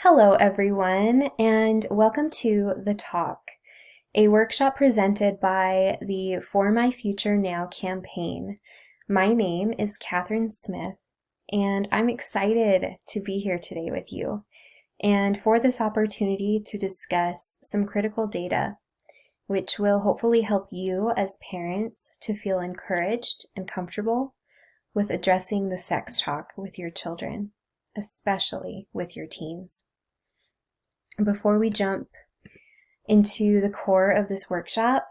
Hello, everyone, and welcome to The Talk, a workshop presented by the For My Future Now campaign. My name is Catherine Smith, and I'm excited to be here today with you and for this opportunity to discuss some critical data, which will hopefully help you as parents to feel encouraged and comfortable with addressing the sex talk with your children, especially with your teens. Before we jump into the core of this workshop,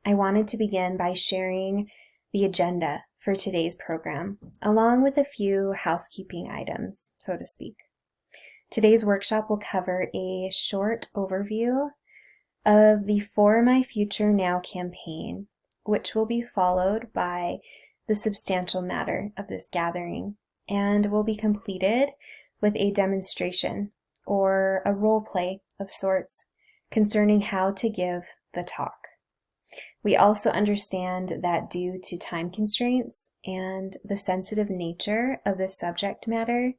I wanted to begin by sharing the agenda for today's program, along with a few housekeeping items, so to speak. Today's workshop will cover a short overview of the For My Future Now campaign, which will be followed by the substantial matter of this gathering, and will be completed with a demonstration or a role play of sorts concerning how to give the talk. We also understand that due to time constraints and the sensitive nature of this subject matter,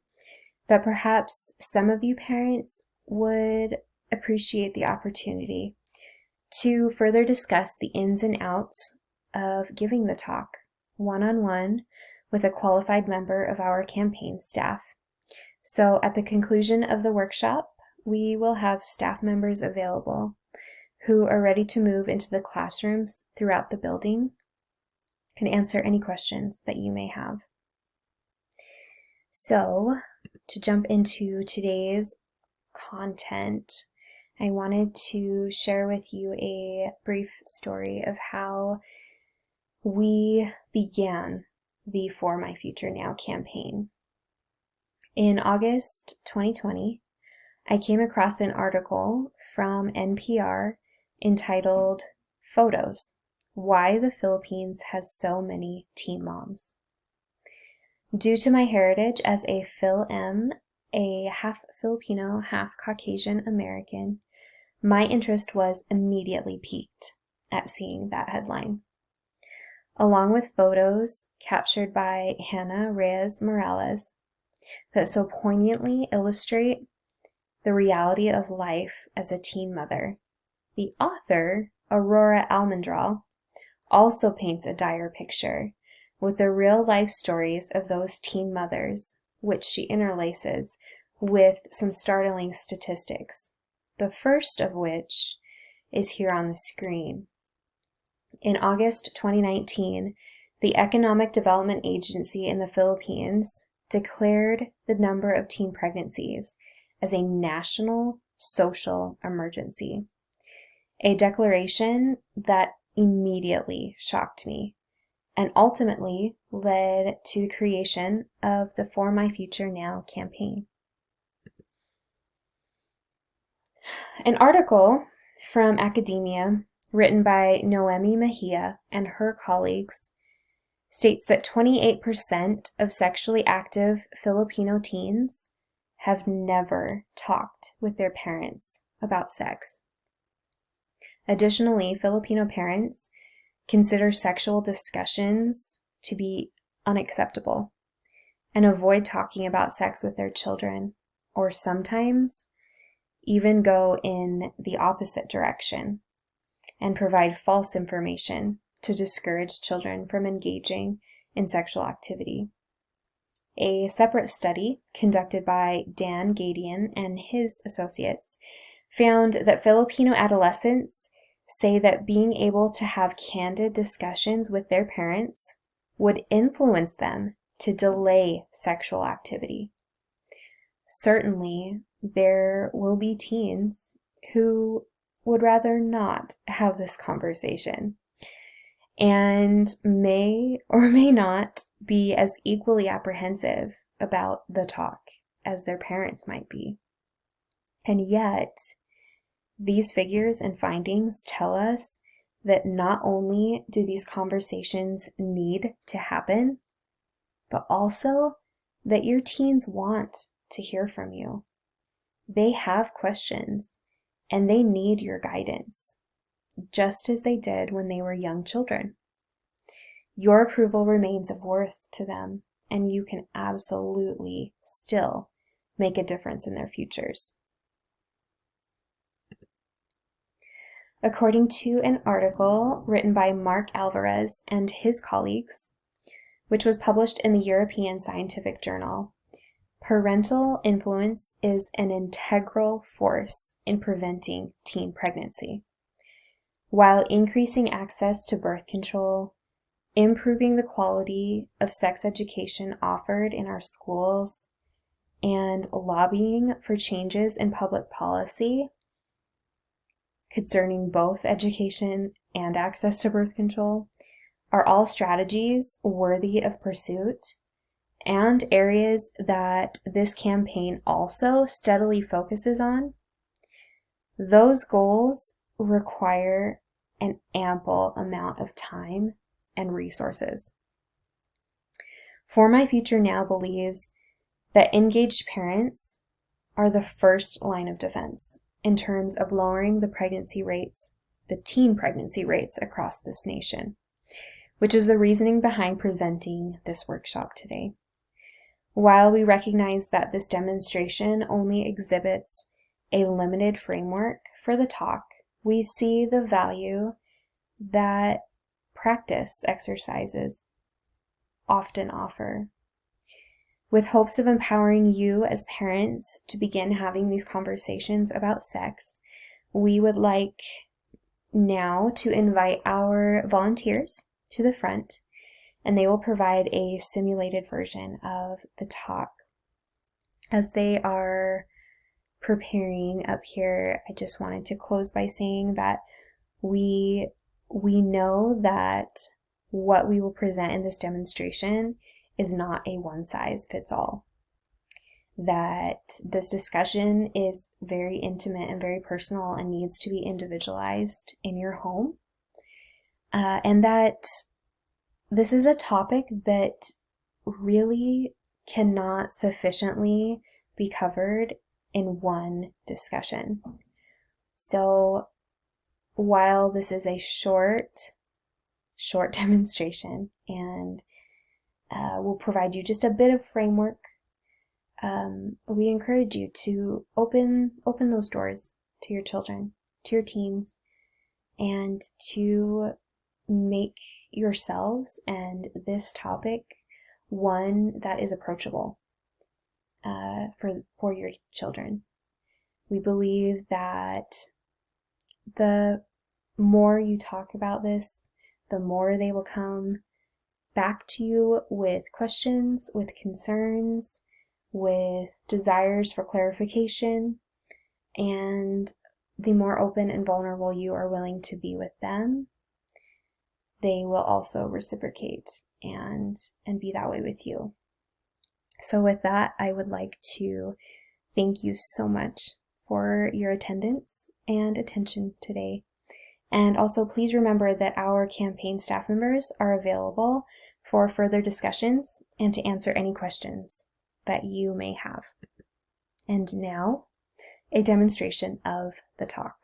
that perhaps some of you parents would appreciate the opportunity to further discuss the ins and outs of giving the talk one-on-one with a qualified member of our campaign staff. So at the conclusion of the workshop, we will have staff members available who are ready to move into the classrooms throughout the building and answer any questions that you may have. So to jump into today's content, I wanted to share with you a brief story of how we began the For My Future Now campaign. In August 2020, I came across an article from NPR entitled Photos: Why the Philippines Has So Many Teen Moms. Due to my heritage as a Phil-M, a half Filipino, half Caucasian American, my interest was immediately piqued at seeing that headline. Along with photos captured by Hannah Reyes Morales that so poignantly illustrate the reality of life as a teen mother, the author, Aurora Almendral, also paints a dire picture with the real-life stories of those teen mothers, which she interlaces with some startling statistics, the first of which is here on the screen. In August 2019, the Economic Development Agency in the Philippines declared the number of teen pregnancies as a national social emergency, a declaration that immediately shocked me and ultimately led to the creation of the For My Future Now campaign. An article from academia written by Noemi Mejia and her colleagues states that 28% of sexually active Filipino teens have never talked with their parents about sex. Additionally, Filipino parents consider sexual discussions to be unacceptable and avoid talking about sex with their children, or sometimes even go in the opposite direction and provide false information to discourage children from engaging in sexual activity. A separate study conducted by Dan Gadian and his associates found that Filipino adolescents say that being able to have candid discussions with their parents would influence them to delay sexual activity. Certainly, there will be teens who would rather not have this conversation and may or may not be as equally apprehensive about the talk as their parents might be. And yet, these figures and findings tell us that not only do these conversations need to happen, but also that your teens want to hear from you. They have questions and they need your guidance, just as they did when they were young children. Your approval remains of worth to them, and you can absolutely still make a difference in their futures. According to an article written by Mark Alvarez and his colleagues, which was published in the European Scientific Journal, parental influence is an integral force in preventing teen pregnancy. While increasing access to birth control, improving the quality of sex education offered in our schools, and lobbying for changes in public policy concerning both education and access to birth control are all strategies worthy of pursuit and areas that this campaign also steadily focuses on. Those goals require an ample amount of time and resources. For My Future Now believes that engaged parents are the first line of defense in terms of lowering the teen pregnancy rates across this nation, which is the reasoning behind presenting this workshop today. While we recognize that this demonstration only exhibits a limited framework for the talk, we see the value that practice exercises often offer. With hopes of empowering you as parents to begin having these conversations about sex, we would like now to invite our volunteers to the front, and they will provide a simulated version of the talk. As they are preparing up here, I just wanted to close by saying that we know that what we will present in this demonstration is not a one-size-fits-all. That this discussion is very intimate and very personal and needs to be individualized in your home. And that this is a topic that really cannot sufficiently be covered in one discussion. So while this is a short demonstration and we'll provide you just a bit of framework, we encourage you to open those doors to your children, to your teens, and to make yourselves and this topic one that is approachable for your children. We believe that the more you talk about this, the more they will come back to you with questions, with concerns, with desires for clarification, and the more open and vulnerable you are willing to be with them, they will also reciprocate and be that way with you. So with that, I would like to thank you so much for your attendance and attention today. And also please remember that our campaign staff members are available for further discussions and to answer any questions that you may have. And now, a demonstration of the talk.